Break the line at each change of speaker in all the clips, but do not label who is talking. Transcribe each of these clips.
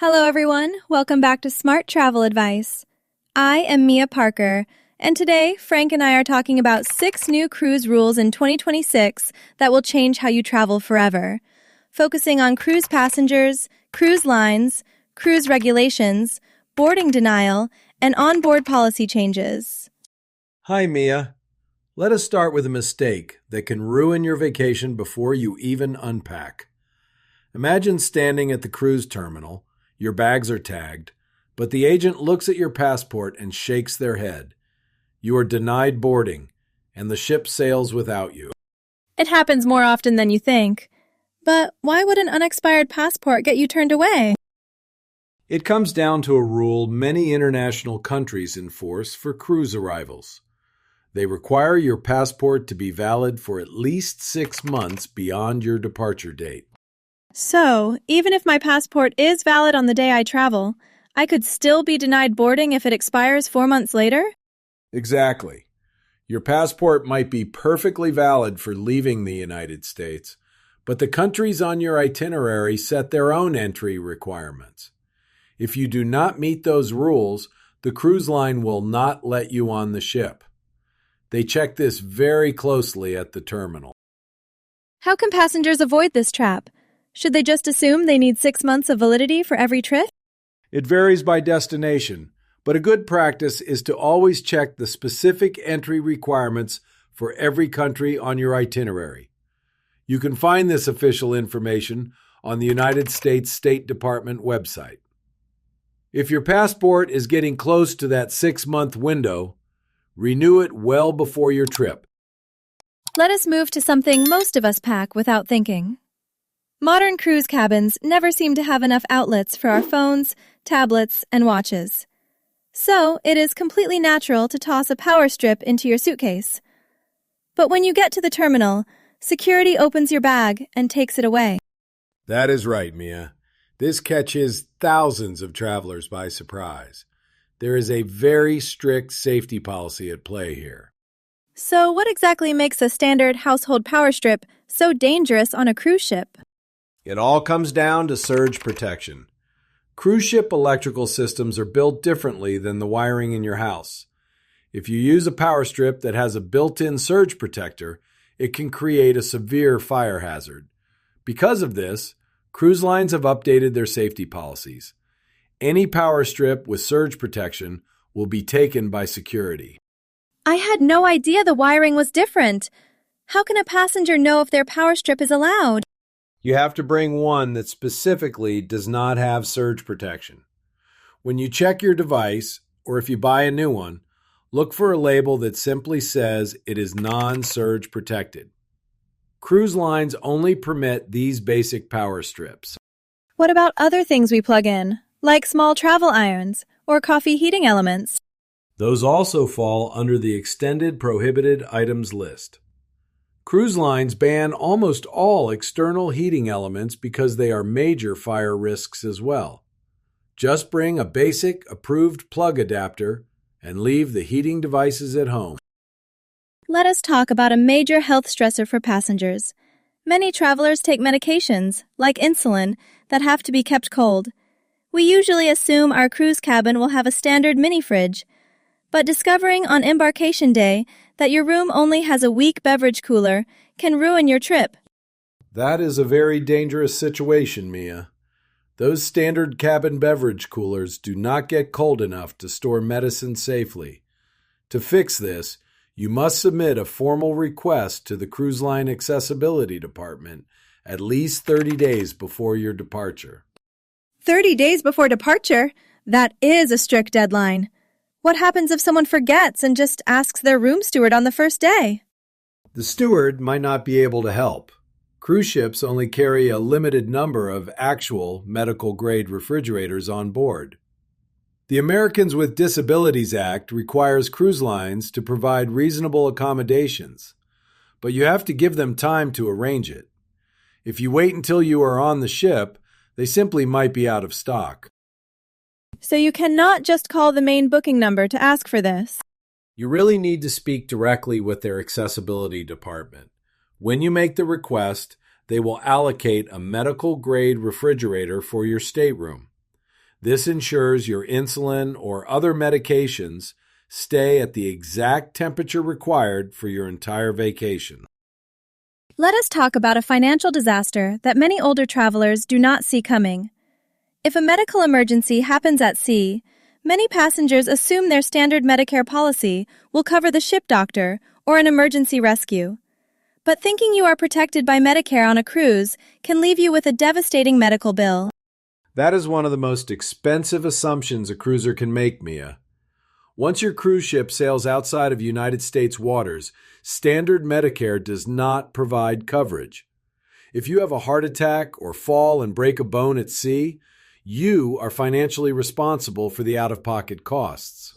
Hello, everyone. Welcome back to Smart Travel Advice. I am Mia Parker, and today Frank and I are talking about 6 new cruise rules in 2026 that will change how you travel forever, focusing on cruise passengers, cruise lines, cruise regulations, boarding denial, and onboard policy changes.
Hi, Mia. Let us start with a mistake that can ruin your vacation before you even unpack. Imagine standing at the cruise terminal. Your bags are tagged, but the agent looks at your passport and shakes their head. You are denied boarding, and the ship sails without you.
It happens more often than you think. But why would an unexpired passport get you turned away?
It comes down to a rule many international countries enforce for cruise arrivals. They require your passport to be valid for at least 6 months beyond your departure date.
So, even if my passport is valid on the day I travel, I could still be denied boarding if it expires 4 months later?
Exactly. Your passport might be perfectly valid for leaving the United States, but the countries on your itinerary set their own entry requirements. If you do not meet those rules, the cruise line will not let you on the ship. They check this very closely at the terminal.
How can passengers avoid this trap? Should they just assume they need 6 months of validity for every trip?
It varies by destination, but a good practice is to always check the specific entry requirements for every country on your itinerary. You can find this official information on the United States State Department website. If your passport is getting close to that 6-month window, renew it well before your trip.
Let us move to something most of us pack without thinking. Modern cruise cabins never seem to have enough outlets for our phones, tablets, and watches. So, it is completely natural to toss a power strip into your suitcase. But when you get to the terminal, security opens your bag and takes it away.
That is right, Mia. This catches thousands of travelers by surprise. There is a very strict safety policy at play here.
So, what exactly makes a standard household power strip so dangerous on a cruise ship?
It all comes down to surge protection. Cruise ship electrical systems are built differently than the wiring in your house. If you use a power strip that has a built-in surge protector, it can create a severe fire hazard. Because of this, cruise lines have updated their safety policies. Any power strip with surge protection will be taken by security.
I had no idea the wiring was different. How can a passenger know if their power strip is allowed?
You have to bring one that specifically does not have surge protection. When you check your device, or if you buy a new one, look for a label that simply says it is non-surge protected. Cruise lines only permit these basic power strips.
What about other things we plug in, like small travel irons or coffee heating elements?
Those also fall under the extended prohibited items list. Cruise lines ban almost all external heating elements because they are major fire risks as well. Just bring a basic approved plug adapter and leave the heating devices at home.
Let us talk about a major health stressor for passengers. Many travelers take medications, like insulin, that have to be kept cold. We usually assume our cruise cabin will have a standard mini fridge, but discovering on embarkation day that your room only has a weak beverage cooler can ruin your trip.
That is a very dangerous situation, Mia. Those standard cabin beverage coolers do not get cold enough to store medicine safely. To fix this, you must submit a formal request to the cruise line accessibility department at least 30 days before your departure.
30 days before departure? That is a strict deadline. What happens if someone forgets and just asks their room steward on the first day?
The steward might not be able to help. Cruise ships only carry a limited number of actual medical-grade refrigerators on board. The Americans with Disabilities Act requires cruise lines to provide reasonable accommodations, but you have to give them time to arrange it. If you wait until you are on the ship, they simply might be out of stock.
So you cannot just call the main booking number to ask for this.
You really need to speak directly with their accessibility department. When you make the request, they will allocate a medical-grade refrigerator for your stateroom. This ensures your insulin or other medications stay at the exact temperature required for your entire vacation.
Let us talk about a financial disaster that many older travelers do not see coming. If a medical emergency happens at sea, many passengers assume their standard Medicare policy will cover the ship doctor or an emergency rescue. But thinking you are protected by Medicare on a cruise can leave you with a devastating medical bill.
That is one of the most expensive assumptions a cruiser can make, Mia. Once your cruise ship sails outside of United States waters, standard Medicare does not provide coverage. If you have a heart attack or fall and break a bone at sea, you are financially responsible for the out-of-pocket costs.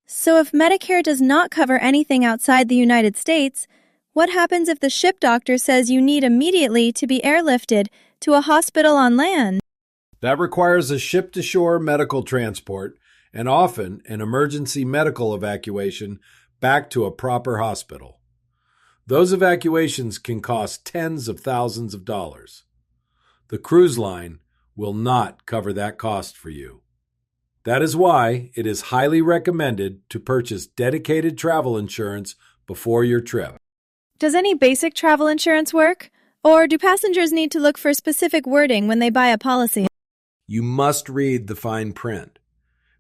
So if Medicare does not cover anything outside the United States, what happens if the ship doctor says you need immediately to be airlifted to a hospital on land?
That requires a ship-to-shore medical transport and often an emergency medical evacuation back to a proper hospital. Those evacuations can cost tens of thousands of dollars. The cruise line will not cover that cost for you. That is why it is highly recommended to purchase dedicated travel insurance before your trip.
Does any basic travel insurance work? Or do passengers need to look for specific wording when they buy a policy?
You must read the fine print.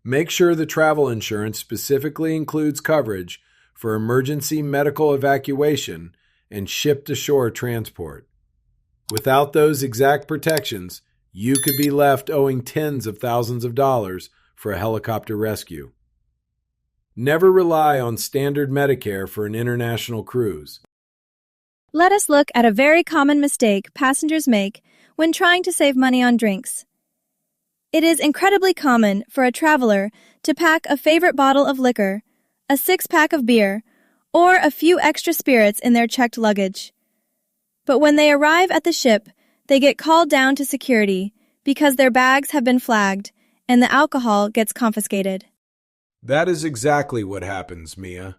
Make sure the travel insurance specifically includes coverage for emergency medical evacuation and ship-to-shore transport. Without those exact protections, you could be left owing tens of thousands of dollars for a helicopter rescue. Never rely on standard Medicare for an international cruise.
Let us look at a very common mistake passengers make when trying to save money on drinks. It is incredibly common for a traveler to pack a favorite bottle of liquor, a six-pack of beer, or a few extra spirits in their checked luggage. But when they arrive at the ship, they get called down to security because their bags have been flagged and the alcohol gets confiscated.
That is exactly what happens, Mia.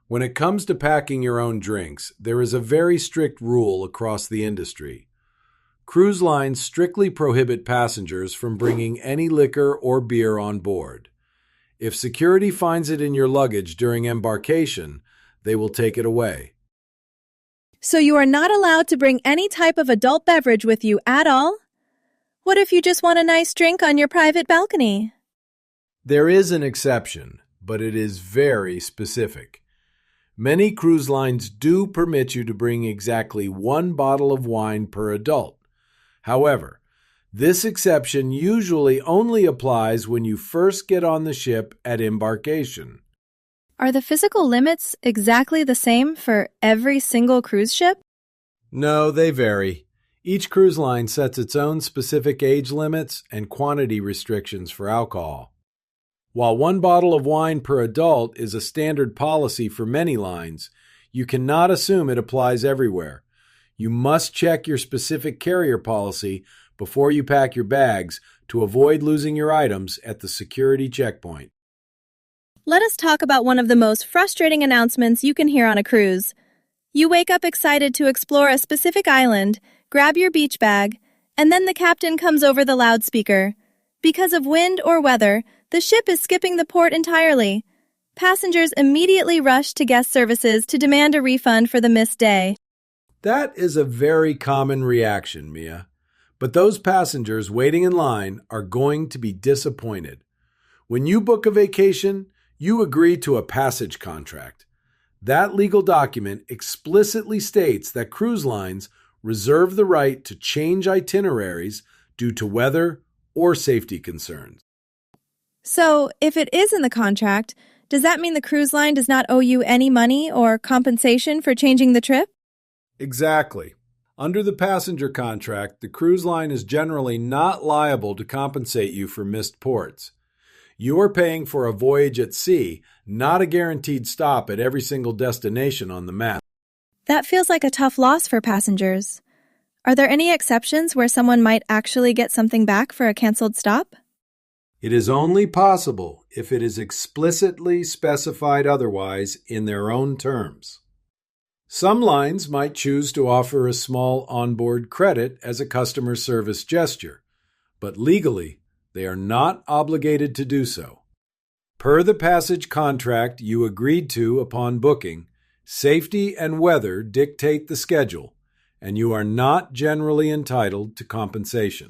When it comes to packing your own drinks, there is a very strict rule across the industry. Cruise lines strictly prohibit passengers from bringing any liquor or beer on board. If security finds it in your luggage during embarkation, they will take it away.
So you are not allowed to bring any type of adult beverage with you at all? What if you just want a nice drink on your private balcony?
There is an exception, but it is very specific. Many cruise lines do permit you to bring exactly one bottle of wine per adult. However, this exception usually only applies when you first get on the ship at embarkation.
Are the physical limits exactly the same for every single cruise ship?
No, they vary. Each cruise line sets its own specific age limits and quantity restrictions for alcohol. While one bottle of wine per adult is a standard policy for many lines, you cannot assume it applies everywhere. You must check your specific carrier policy before you pack your bags to avoid losing your items at the security checkpoint.
Let us talk about one of the most frustrating announcements you can hear on a cruise. You wake up excited to explore a specific island, grab your beach bag, and then the captain comes over the loudspeaker. Because of wind or weather, the ship is skipping the port entirely. Passengers immediately rush to guest services to demand a refund for the missed day.
That is a very common reaction, Mia. But those passengers waiting in line are going to be disappointed. When you book a vacation, you agree to a passage contract. That legal document explicitly states that cruise lines reserve the right to change itineraries due to weather or safety concerns.
So, if it is in the contract, does that mean the cruise line does not owe you any money or compensation for changing the trip?
Exactly. Under the passenger contract, the cruise line is generally not liable to compensate you for missed ports. You are paying for a voyage at sea, not a guaranteed stop at every single destination on the map.
That feels like a tough loss for passengers. Are there any exceptions where someone might actually get something back for a canceled stop?
It is only possible if it is explicitly specified otherwise in their own terms. Some lines might choose to offer a small onboard credit as a customer service gesture, but legally, They are not obligated to do so. Per the passage contract you agreed to upon booking, safety and weather dictate the schedule, and you are not generally entitled to compensation.